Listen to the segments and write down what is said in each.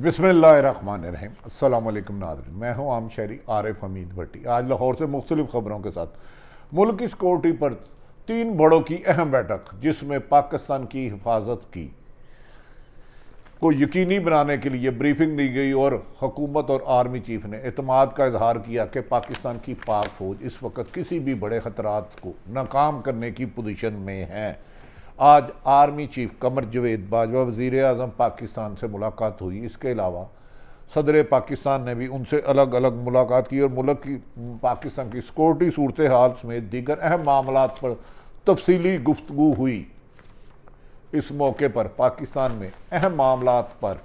बिस्मिल्लाहिर्रहमानिर्रहीम। अस्सलाम वालेकुम नाज़रीन, मैं हूँ आम शहरी आरिफ हमीद भट्टी। आज लाहौर से मुख्तलिफ खबरों के साथ मुल्क की सिक्योरिटी पर 3 बड़ों की अहम बैठक, जिसमें पाकिस्तान की हिफाजत की को यकीनी बनाने के लिए ब्रीफिंग दी गई और हुकूमत और आर्मी चीफ ने एतमाद का इजहार किया कि पाकिस्तान की पाक फौज इस वक्त किसी भी बड़े ख़तरात को नाकाम करने की पोजीशन में है। आज आर्मी चीफ कमर जवेद बाजवा वज़ीर आज़म पाकिस्तान से मुलाकात हुई। इसके अलावा सदर पाकिस्तान ने भी उनसे अलग अलग मुलाकात की और मुल्क की पाकिस्तान की सिक्योरिटी सूरत हाल समेत दीगर अहम मामलात पर तफसीली गुफ्तगू हुई। इस मौके पर पाकिस्तान में अहम मामलात पर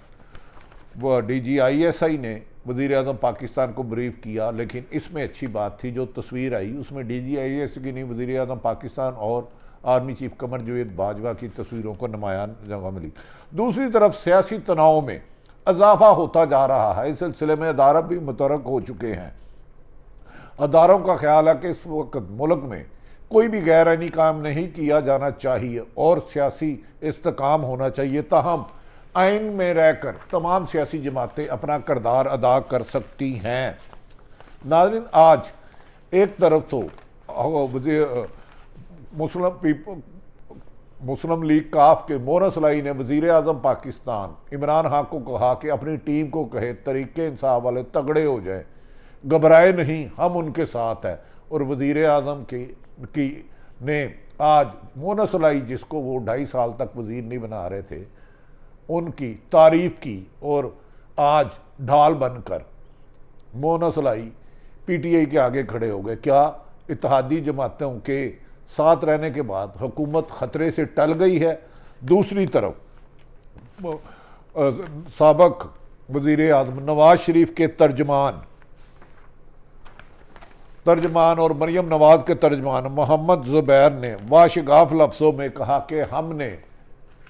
वह DGISI ने वज़ीर आज़म पाकिस्तान को ब्रीफ किया, लेकिन इसमें अच्छी बात थी जो तस्वीर आई उसमें DGISI की नहीं, वज़ीर आज़म पाकिस्तान और आर्मी चीफ कमर जवेद बाजवा की तस्वीरों को नुमायां जगह मिली। दूसरी तरफ सियासी तनाव में इजाफा होता जा रहा है। इस सिलसिले में अदारा भी मुतरक हो चुके हैं। अदारों का ख्याल है कि इस वक्त मुल्क में कोई भी गैर आईनी काम नहीं किया जाना चाहिए और सियासी इस्तेकाम होना चाहिए। ताहम आइन में रहकर तमाम सियासी जमातें अपना किरदार अदा कर सकती हैं। नाज़रीन, आज एक तरफ तो मुस्लिम लीग काफ के मोहन सलाई ने वज़ीर आज़म पाकिस्तान इमरान खान को कहा कि अपनी टीम को कहे तरीके इंसाफ वाले तगड़े हो जाए, घबराए नहीं, हम उनके साथ हैं। और वज़ीर आज़म की ने आज मोहन सलाई, जिसको वो 2.5 साल तक वज़ीर नहीं बना रहे थे, उनकी तारीफ़ की और आज ढाल बनकर मोहन सलाई PTI के आगे खड़े हो गए। क्या इत्तेहादी जमातों के साथ रहने के बाद हुकूमत ख़तरे से टल गई है? दूसरी तरफ साबक वज़ीर आज़म नवाज शरीफ के तर्जमान और मरियम नवाज के तर्जमान मोहम्मद ज़ुबैर ने वाशगाफ लफ्ज़ों में कहा कि हमने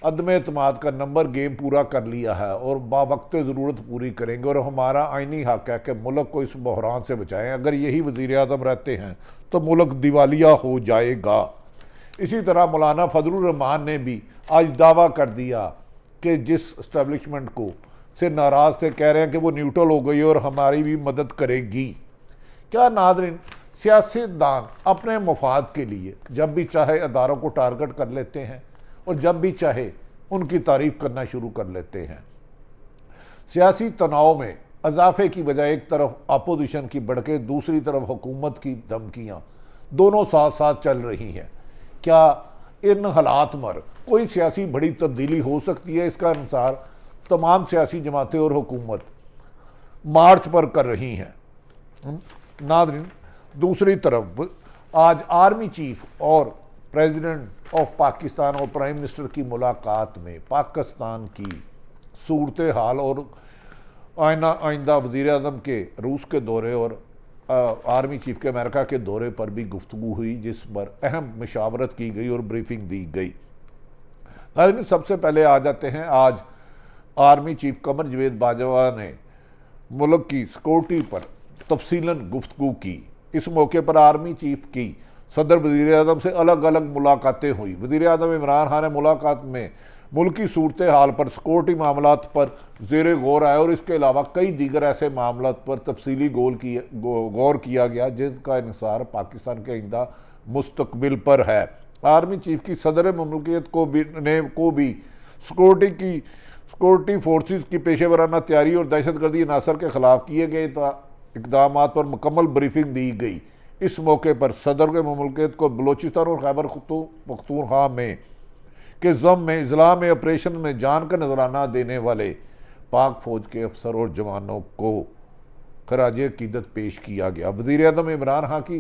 अदम एतमाद का नंबर गेम पूरा कर लिया है और बावक्त ज़रूरत पूरी करेंगे और हमारा आइनी हक़ है कि मुल्क को इस बहरान से बचाएं। अगर यही वज़ीर आज़म रहते हैं तो मुल्क दिवालिया हो जाएगा। इसी तरह मौलाना फजलुर रहमान ने भी आज दावा कर दिया कि जिस इस्टेब्लिशमेंट को से नाराज़ थे, कह रहे हैं कि वो न्यूट्रल हो गई और हमारी भी मदद करेगी। क्या नाज़रीन, सियासतदान अपने मफाद के लिए जब भी चाहे अदारों को टारगेट कर लेते हैं और जब भी चाहे उनकी तारीफ़ करना शुरू कर लेते हैं। सियासी तनाव में इजाफे की बजाय एक तरफ अपोजिशन की भड़के, दूसरी तरफ हुकूमत की धमकियाँ दोनों साथ साथ चल रही हैं। क्या इन हालात में कोई सियासी बड़ी तब्दीली हो सकती है? इसका अनुसार तमाम सियासी जमातें और हुकूमत मार्च पर कर रही हैं। नाज़रीन, दूसरी तरफ आज आर्मी चीफ और प्रेसिडेंट ऑफ पाकिस्तान और प्राइम मिनिस्टर की मुलाकात में पाकिस्तान की सूरत हाल और आइंदा वज़ीर आज़म के रूस के दौरे और आर्मी चीफ के अमेरिका के दौरे पर भी गुफ्तगू हुई, जिस पर अहम मशावरत की गई और ब्रीफिंग दी गई। नाज़रीन, सबसे पहले आ जाते हैं आज आर्मी चीफ कमर जवेद बाजवा ने मुल्क की सिक्योरिटी पर तफसीलन गुफ्तगू की। इस मौके पर आर्मी चीफ की सदर वज़ीर आज़म से अलग अलग मुलाकातें हुई। वज़ीर आज़म इमरान खान ने मुलाकात में मुल्की सूरत हाल पर, सिक्योरिटी मामलात पर ज़ेर गौर आया और इसके अलावा कई दीगर ऐसे मामलात पर तफसीली गौर किया गया जिनका इंसार पाकिस्तान के आइंदा मुस्तकबिल पर है। आर्मी चीफ की सदर मुमलिकियत को भी सिक्योरिटी फोर्सेस की पेशेवराना तैयारी और दहशतगर्दी अनासर के ख़िलाफ़ किए गए इक़दाम पर मुकम्मल ब्रीफिंग दी गई। इस मौके पर सदर के मुमलिकियत को बलोचिस्तान और खैबर पख्तूनख्वा में के ज़म में इज़लाम में ऑपरेशन में जान का नजराना देने वाले पाक फ़ौज के अफसर और जवानों को खराज अकीदत पेश किया गया। वज़ीर आज़म इमरान खान की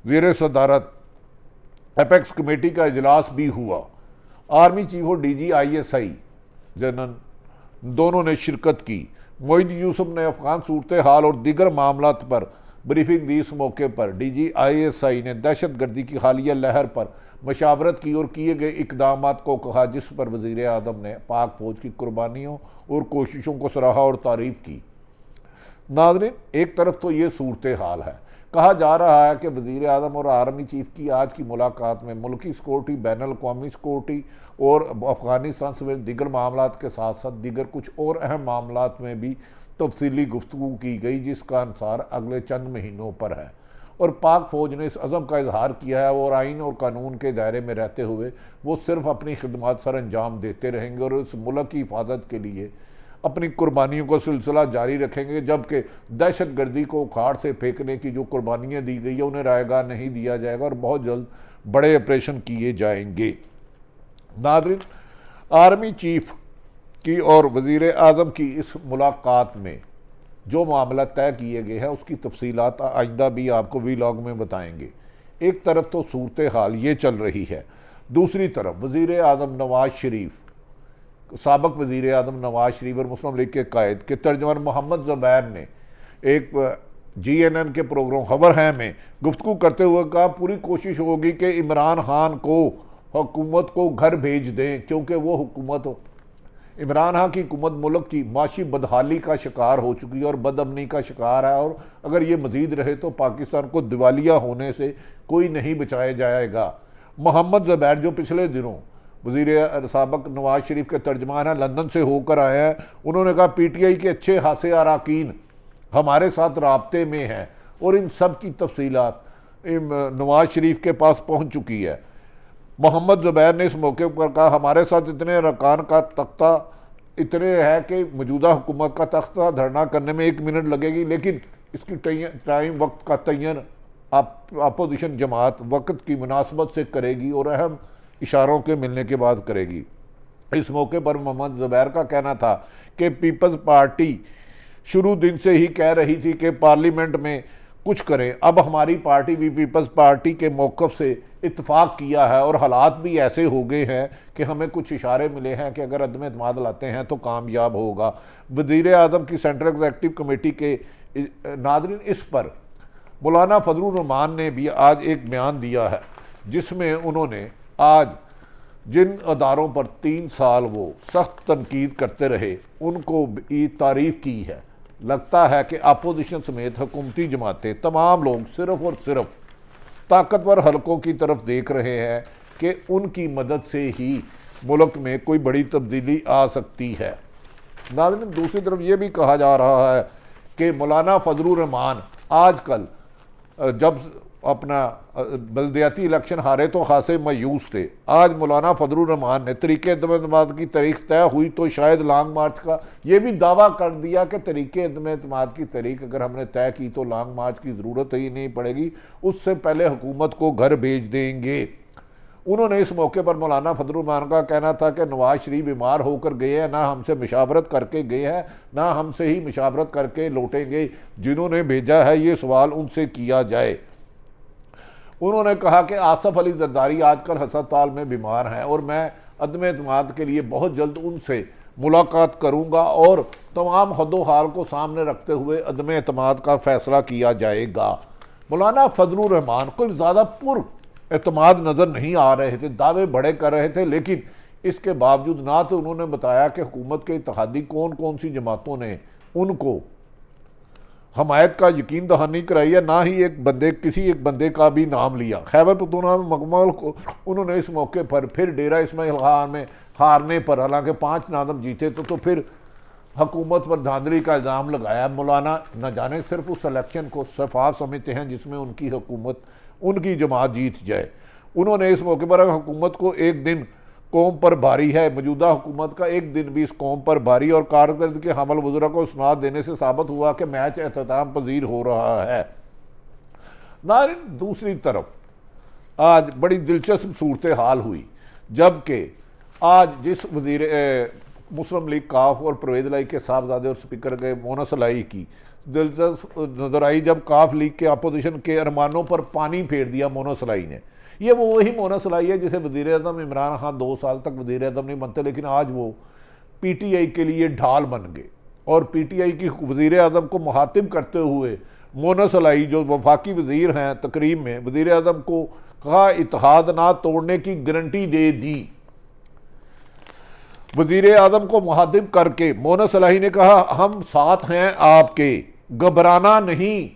ज़ेर सदारत एपेक्स कमेटी का इजलास भी हुआ। आर्मी चीफ और DGISI जनरल दोनों ने शिरकत की। मोईद यूसुफ ने अफगान सूरत हाल और दीगर मामलात पर ब्रीफिंग दी। इस मौके पर DGISI ने दहशतगर्दी की हालिया लहर पर मशावरत की और किए गए इकदाम को कहा, जिस पर वज़ीर आज़म ने पाक फ़ौज की कुर्बानियों और कोशिशों को सराहा और तारीफ़ की। नाज़रीन, एक तरफ तो ये सूरत हाल है, कहा जा रहा है कि वज़ीर आज़म और आर्मी चीफ की आज की मुलाकात में मुल्की सिक्योरिटी, बैन अल-अक़वामी सिक्योरिटी और अफ़गानिस्तान समेत दीगर मामलात के साथ साथ दीगर कुछ और अहम मामलात में भी तफसीली गुफ्तगू की गई, जिसका अनुसार अगले चंद महीनों पर है। और पाक फ़ौज ने इस अज़म का इजहार किया है और आइन और कानून के दायरे में रहते हुए वो सिर्फ अपनी खिदमत सर अंजाम देते रहेंगे और इस मुल्क की हिफाजत के लिए अपनी कुर्बानियों का सिलसिला जारी रखेंगे, जबकि दहशत गर्दी को उखाड़ से फेंकने की जो कुर्बानियाँ दी गई है उन्हें रायगा नहीं दिया जाएगा और बहुत जल्द बड़े ऑपरेशन किए जाएंगे। नाज़रीन, आर्मी चीफ की और वज़ीर आज़म की इस मुलाकात में जो मामला तय किए गए हैं उसकी तफसीलात आइंदा भी आपको वीलॉग में बताएंगे। एक तरफ तो सूरत हाल ये चल रही है, दूसरी तरफ वज़ीर आज़म नवाज शरीफ, साबिक़ वज़ीर आज़म नवाज शरीफ और मुस्लिम लीग के कायद के तर्जुमान मोहम्मद ज़ुबैर ने एक GNN के प्रोग्राम खबर है में गुफ्तगू करते हुए कहा पूरी कोशिश होगी कि इमरान खान को हुकूमत को घर भेज दें, क्योंकि वो हुकूमत, इमरान खान की हुकूमत मुल्क की माशी बदहाली का शिकार हो चुकी है और बदअमनी का शिकार है, और अगर ये मज़ीद रहे तो पाकिस्तान को दिवालिया होने से कोई नहीं बचाया जाएगा। मोहम्मद ज़ुबैर जो पिछले दिनों वज़ीर साबिक़ नवाज शरीफ के तर्जमान हैं, लंदन से होकर आए हैं, उन्होंने कहा PTI के अच्छे खासे अरकान हमारे साथ राब्ते में हैं और इन सब की तफसीलात नवाज शरीफ के पास पहुँच चुकी है। मोहम्मद ज़ुबैर ने इस मौके पर कहा हमारे साथ इतने अरकान का तख्ता इतने है कि मौजूदा हुकूमत का तख्ता धरना करने में 1 मिनट लगेगी, लेकिन इसकी टाइम वक्त का तयन अपोजिशन जमात वक्त की मुनासबत से करेगी और अहम इशारों के मिलने के बाद करेगी। इस मौके पर मोहम्मद ज़ुबैर का कहना था कि पीपल्स पार्टी शुरू दिन से ही कह रही थी कि पार्लियामेंट में कुछ करें। अब हमारी पार्टी भी पीपल्स पार्टी के मौक़िफ़ से इत्तफाक किया है और हालात भी ऐसे हो गए हैं कि हमें कुछ इशारे मिले हैं कि अगर अदम एतमाद लाते हैं तो कामयाब होगा। वज़ीर आज़म की सेंट्रल एग्जीक्यूटिव कमेटी के नाज़रीन, इस पर मौलाना फजलुर रहमान ने भी आज एक बयान दिया है, जिसमें उन्होंने आज जिन अदारों पर 3 साल वो सख्त तनकीद करते रहे उनको भी तारीफ़ की है। लगता है कि अपोजिशन समेत हुकूमती जमातें तमाम लोग सिर्फ़ और सिर्फ ताकतवर हलकों की तरफ देख रहे हैं कि उनकी मदद से ही मुल्क में कोई बड़ी तब्दीली आ सकती है। नाज़रीन, दूसरी तरफ ये भी कहा जा रहा है कि मौलाना फजलुर रहमान आजकल जब अपना बल्दियाती इलेक्शन हारे तो खासे मायूस थे। आज मौलाना फजलुर रहमान ने तरीके अदम की तारीख तय हुई तो शायद लॉन्ग मार्च का ये भी दावा कर दिया कि तरीके अदम की तारीख अगर हमने तय की तो लॉन्ग मार्च की ज़रूरत ही नहीं पड़ेगी, उससे पहले हुकूमत को घर भेज देंगे। उन्होंने इस मौके पर मौलाना फजलुर रहमान का कहना था कि नवाज शरीफ बीमार होकर गए हैं, ना हमसे मशावरत करके गए हैं, ना हमसे ही मशावरत करके लौटेंगे। जिन्होंने भेजा है ये सवाल उनसे किया जाए। उन्होंने कहा कि आसफ अली जरदारी आजकल हस्पताल में बीमार हैं और मैं अदम एतमाद के लिए बहुत जल्द उनसे मुलाकात करूंगा और तमाम हदो हाल को सामने रखते हुए अदम एतमाद का फ़ैसला किया जाएगा। मौलाना फजलुर रहमान कोई ज़्यादा पुर एतमाद नज़र नहीं आ रहे थे, दावे बड़े कर रहे थे, लेकिन इसके बावजूद ना तो उन्होंने बताया कि हुकूमत के इत्तेहादी कौन कौन सी जमातों ने उनको हमायत का यकीन दहानी कराई है, ना ही किसी एक बंदे का भी नाम लिया। खैबर पख्तूनख्वा में मकमल को उन्होंने इस मौके पर फिर डेरा इस्माइल खान में हारने पर, हालांकि 5 नादम जीते तो फिर हुकूमत पर धांधली का इल्ज़ाम लगाया। मौलाना न जाने सिर्फ उस इलेक्शन को शफाफ समझते हैं जिसमें उनकी हुकूमत, उनकी जमात जीत जाए। उन्होंने इस मौके पर हुकूमत को एक दिन कौम पर भारी है, मौजूदा हुकूमत का एक दिन भी इस कौम पर भारी और कारकर्दगी के हमल वज़रा को इसनाद देने से साबित हुआ कि मैच एहतमाम पजीर हो रहा है। नाज़रीन, दूसरी तरफ आज बड़ी दिलचस्प सूरत हाल हुई, जबकि आज जिस वज़ीर मुस्लिम लीग काफ और परवेज़ लाई के साहबजादे और स्पीकर के मोनस लाई की दिलचस्प नजर आई, जब काफ लीग के अपोजिशन के अरमानों पर पानी फेर दिया मोनस लाई ने। ये वो वही मोनस लाई है जिसे वज़ीर आज़म इमरान खान 2 साल तक वज़ीर आज़म नहीं बनते, लेकिन आज वो PTI के लिए ढाल बन गए और PTI की वज़ीर आज़म को मुखातिब करते हुए मोनस लाई जो वफाकी वज़ीर हैं तकरीब में वज़ीर आज़म को कहा इत्तेहाद ना तोड़ने की गारंटी दे दी। वज़ीर आज़म को मुखातिब करके मोनस लाई ने कहा हम साथ हैं आपके, घबराना नहीं,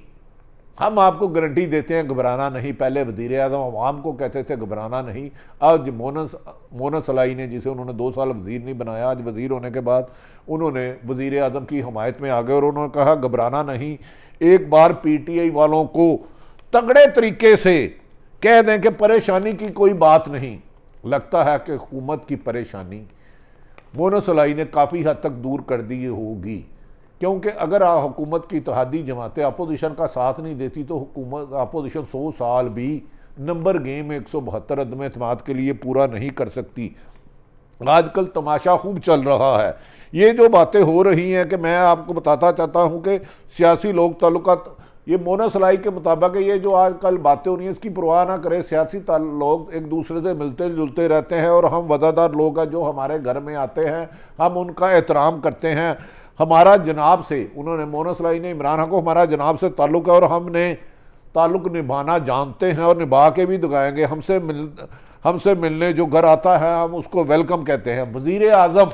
हम आपको गारंटी देते हैं, घबराना नहीं। पहले वज़ीर आज़म अवाम को कहते थे घबराना नहीं। आज मोनस सलाई ने, जिसे उन्होंने 2 साल वज़ीर नहीं बनाया, आज वज़ीर होने के बाद उन्होंने वज़ीर आज़म की हमायत में आ गए और उन्होंने कहा घबराना नहीं। एक बार PTI वालों को तगड़े तरीके से कह दें कि परेशानी की कोई बात नहीं। लगता है कि हुकूमत की परेशानी मोनस सलाई ने काफ़ी हद तक दूर कर दी होगी, क्योंकि अगर हुकूमत की इत्तेहादी जमातें अपोजिशन का साथ नहीं देती तो हुकूमत अपोजिशन 100 साल भी नंबर गेम 172 अदम एतमाद के लिए पूरा नहीं कर सकती। आजकल तमाशा खूब चल रहा है। ये जो बातें हो रही हैं कि मैं आपको बताता चाहता हूँ कि सियासी लोग ताल्लुकात, ये मोनस सलाई के मुताबिक ये जो आजकल बातें हो रही हैं इसकी परवाह ना करें। सियासी लोग एक दूसरे से मिलते जुलते रहते हैं और हम वफादार लोग हैं जो हमारे घर में आते हैं, हम उनका एहतराम करते हैं। हमारा जनाब से, उन्होंने मोनस सलाई ने इमरान खान को हमारा जनाब से ताल्लुक़ है और हमने ताल्लुक़ निभाना जानते हैं और निभा के भी दिखाएंगे। हमसे मिलने जो घर आता है हम उसको वेलकम कहते हैं। वज़ीर आज़म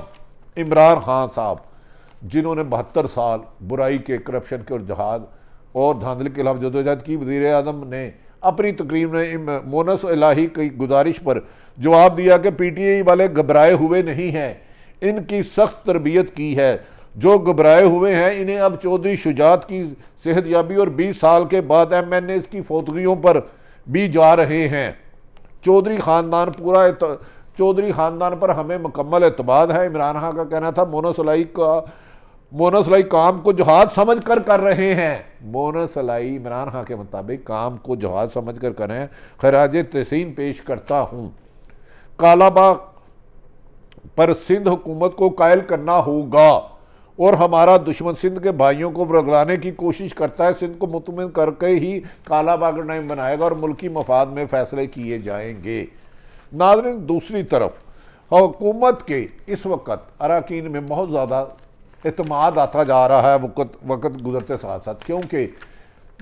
इमरान खान साहब, जिन्होंने 72 साल बुराई के, करप्शन के और जहाद और धांधली के खिलाफ जदोजहद की, वज़ीर आज़म ने अपनी तकरीर में मोनस इलाही की गुजारिश पर जवाब दिया कि PTI वाले घबराए हुए नहीं हैं, इनकी सख्त तरबियत की है। जो घबराए हुए हैं इन्हें अब चौधरी शुजात की सेहतयाबी और 20 साल के बाद MNAs की फौतगियों पर भी जा रहे हैं। चौधरी ख़ानदान पर हमें मुकम्मल एतबार है। इमरान खान का कहना था मोनस सलाई काम को जहाज समझ कर रहे हैं। मोनस सलाई इमरान खान के मुताबिक काम को जहाज समझ कर करें। खराज तहसीन पेश करता हूँ। कालाबाग पर सिंध हुकूमत को कायल करना होगा और हमारा दुश्मन सिंध के भाइयों को रगलाने की कोशिश करता है। सिंध को मुतमिन करके ही कालाबाग टाइम बनाएगा और मुल्की मफाद में फैसले किए जाएंगे। नाज़रीन, दूसरी तरफ हुकूमत के इस वक्त अरकान में बहुत ज़्यादा एतमाद आता जा रहा है वक्त गुजरते साथ साथ, क्योंकि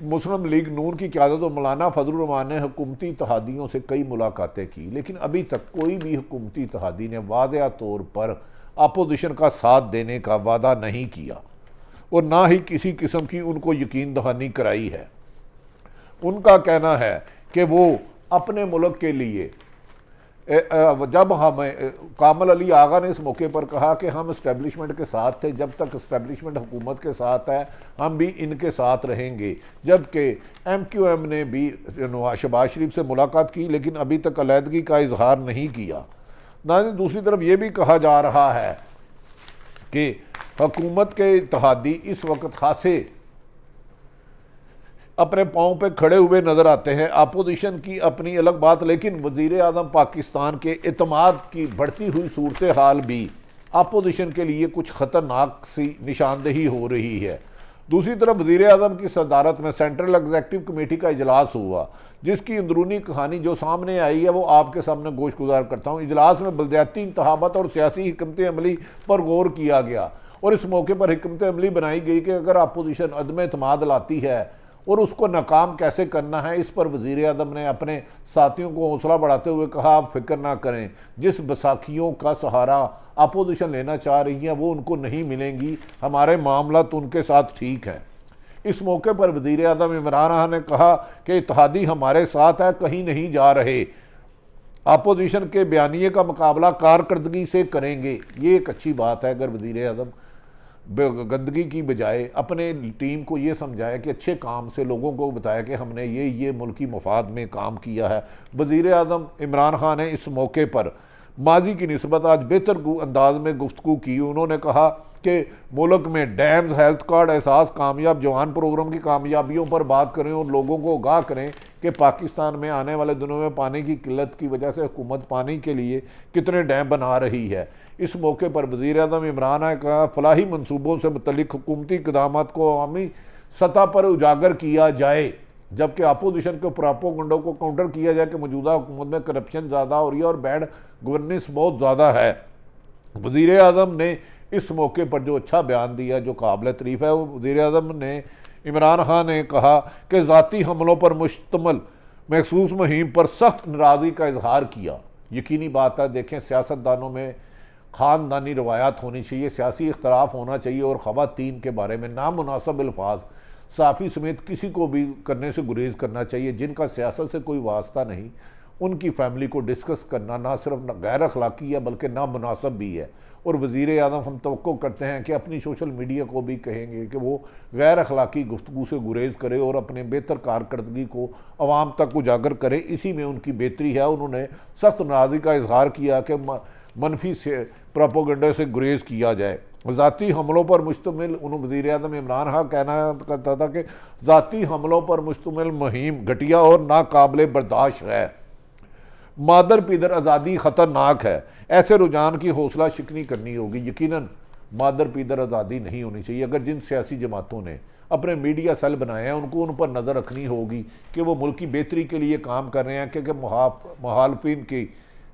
मुस्लिम लीग नून की क़यादत और मौलाना फजलुर रहमान ने हुकूमती इत्तेहादियों से कई मुलाकातें की, लेकिन अभी तक कोई भी हुकूमती इत्तेहादी ने वाज़ेह तौर पर अपोजिशन का साथ देने का वादा नहीं किया और ना ही किसी किस्म की उनको यकीन दहानी कराई है। उनका कहना है कि वो अपने मुल्क के लिए, जब हमें कामल अली आगा ने इस मौके पर कहा कि हम इस्टेब्लिशमेंट के साथ थे, जब तक इस्टेब्लिशमेंट हुकूमत के साथ है हम भी इनके साथ रहेंगे। जबकि MQM ने भी शहबाज शरीफ से मुलाकात की लेकिन अभी तक अलहदगी का इजहार नहीं किया। ना दूसरी तरफ ये भी कहा जा रहा है कि हुकूमत के इत्तेहादी इस वक्त खासे अपने पाँव पे खड़े हुए नज़र आते हैं। अपोजिशन की अपनी अलग बात, लेकिन वज़ीर आज़म पाकिस्तान के एतमाद की बढ़ती हुई सूरत हाल भी अपोजिशन के लिए कुछ ख़तरनाक सी निशानदेही हो रही है। दूसरी तरफ वज़ीर आज़म की सदारत में सेंट्रल एग्जीक्यूटिव कमेटी का इजलास हुआ, जिसकी अंदरूनी कहानी जो सामने आई है वो आपके सामने गोश गुजार करता हूँ। इजलास में बलदियाती इंतखाबात और सियासी हिकमत अमली पर गौर किया गया और इस मौके पर हिकमत अमली बनाई गई कि अगर अपोजिशन अदम एतमाद लाती है और उसको नाकाम कैसे करना है, इस पर वज़ीर आज़म ने अपने साथियों को हौसला बढ़ाते हुए कहा, आप फिक्र ना करें, जिस बैसाखियों का सहारा अपोजिशन लेना चाह रही है वो उनको नहीं मिलेंगी, हमारे मामला तो उनके साथ ठीक है। इस मौके पर वज़ीर आज़म इमरान खान ने कहा कि इत्तेहादी हमारे साथ है, कहीं नहीं जा रहे, अपोजिशन के बयानिए का मुकाबला कारकर्दगी से करेंगे। ये एक अच्छी बात है अगर वज़ीर आज़म गंदगी की बजाय अपने टीम को ये समझाया कि अच्छे काम से लोगों को बताया कि हमने ये मुल्की मफाद में काम किया है। वज़ीर आज़म इमरान खान ने इस मौके पर माजी की निस्बत आज बेहतर अंदाज में गुफ्तगू की। उन्होंने कहा कि मुल्क में डैम्स, हेल्थ कार्ड, एहसास, कामयाब जवान प्रोग्राम की कामयाबियों पर बात करें और लोगों को आगाह करें कि पाकिस्तान में आने वाले दिनों में पानी की किल्लत की वजह से हुकूमत पानी के लिए कितने डैम बना रही है। इस मौके पर वज़ीर आज़म इमरान ने कहा फलाही मनसूबों से मुतल्लिक हुकूमती इक़दामात को अवामी सतह पर उजागर किया जाए, जबकि अपोजिशन के प्रोपेगेंडा को काउंटर किया जाए कि मौजूदा हुकूमत में करप्शन ज़्यादा हो रही है और बैड गवर्नेंस बहुत ज़्यादा है। वज़ीर आज़म ने इस मौके पर जो अच्छा बयान दिया जो काबिल तारीफ़ है, वो वज़ीर आज़म ने इमरान खान ने कहा कि ज़ाती हमलों पर मुश्तमल महसूस मुहिम पर सख्त नाराज़गी का इजहार किया। यकीनी बात है, देखें सियासतदानों में ख़ानदानी रवायात होनी चाहिए, सियासी इख्तलाफ होना चाहिए और ख़वातीन के बारे में नामुनासिब अल्फाज सहाफ़ी समेत किसी को भी करने से गुरेज करना चाहिए। जिनका सियासत से कोई वास्ता नहीं, उनकी फैमिली को डिस्कस करना ना सिर्फ गैर अखलाकी है बल्कि नामुनासिब भी है। और वज़ीर आज़म हम तवक्को करते हैं कि अपनी सोशल मीडिया को भी कहेंगे कि वो गैर अखलाकी गुफ्तगू से गुरेज करे और अपने बेहतर कारकर्दगी को अवाम तक उजागर करे। इसी में उनकी बेहतरी है। उन्होंने सख्त नाराज़गी का इजहार किया कि मनफी से प्रोपोगंडे से गुरेज किया जाए। ज़ाती हमलों पर मुश्तमिल वज़ीर आज़म इमरान खान कहना करता था कि ज़ाती हमलों पर मुश्तमिल मुहिम घटिया और नाकाबिल बर्दाश्त है। मादर पीदर आज़ादी ख़तरनाक है। ऐसे रुझान की हौसला शिकनी करनी होगी। यकीनन मादर पीदर आज़ादी नहीं होनी चाहिए। अगर जिन सियासी जमातों ने अपने मीडिया सेल बनाए हैं उनको उन पर नज़र रखनी होगी कि वो मुल्क की बेहतरी के लिए काम कर रहे हैं, क्योंकि मुखालिफिन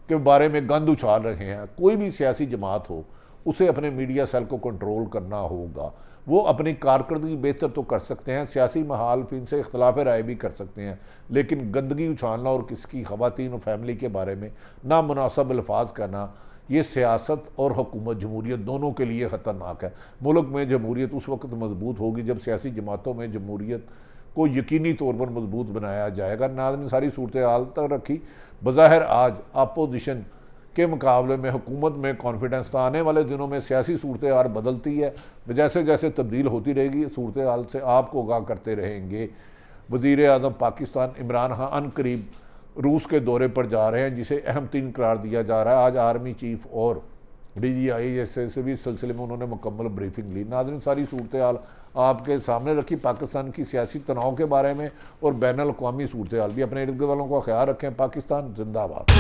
के बारे में गंद उछाल रहे हैं। कोई भी सियासी जमात हो, उसे अपने मीडिया सेल को कंट्रोल करना होगा। वो अपनी कारकर्दगी बेहतर तो कर सकते हैं, सियासी मुखालिफिन से इख्तलाफ राय भी कर सकते हैं, लेकिन गंदगी उछालना और किसी ख़वातीन और फैमिली के बारे में नामुनासिब अल्फाज कहना, ये सियासत और हुकूमत जमहूरियत दोनों के लिए ख़तरनाक है। मुल्क में जमहूरियत उस वक्त मजबूत होगी जब सियासी जमातों में जमहूरियत को यकीनी तौर पर मजबूत बनाया जाएगा। नाज़रीन, सारी सूरत हाल तक रखी। बज़ाहिर आज अपोजिशन के मुकाबले में हुकूमत में कॉन्फिडेंस था। आने वाले दिनों में सियासी सूरत हाल बदलती है, जैसे जैसे तब्दील होती रहेगी सूरत हाल से आपको आगाह करते रहेंगे। वज़ीर आज़म पाकिस्तान इमरान खान अनकरीब रूस के दौरे पर जा रहे हैं, जिसे अहम तीन करार दिया जा रहा है। आज आर्मी चीफ और DGI से भी इस सिलसिले में उन्होंने मुकम्मल ब्रीफिंग ली। नाज़रीन, सारी सूरत हाल आपके सामने रखी पाकिस्तान की सियासी तनाव के बारे में और बैनुल अक़वामी सूरत हाल भी। अपने इर्द गिर्द वालों का ख्याल रखें। पाकिस्तान जिंदाबाद।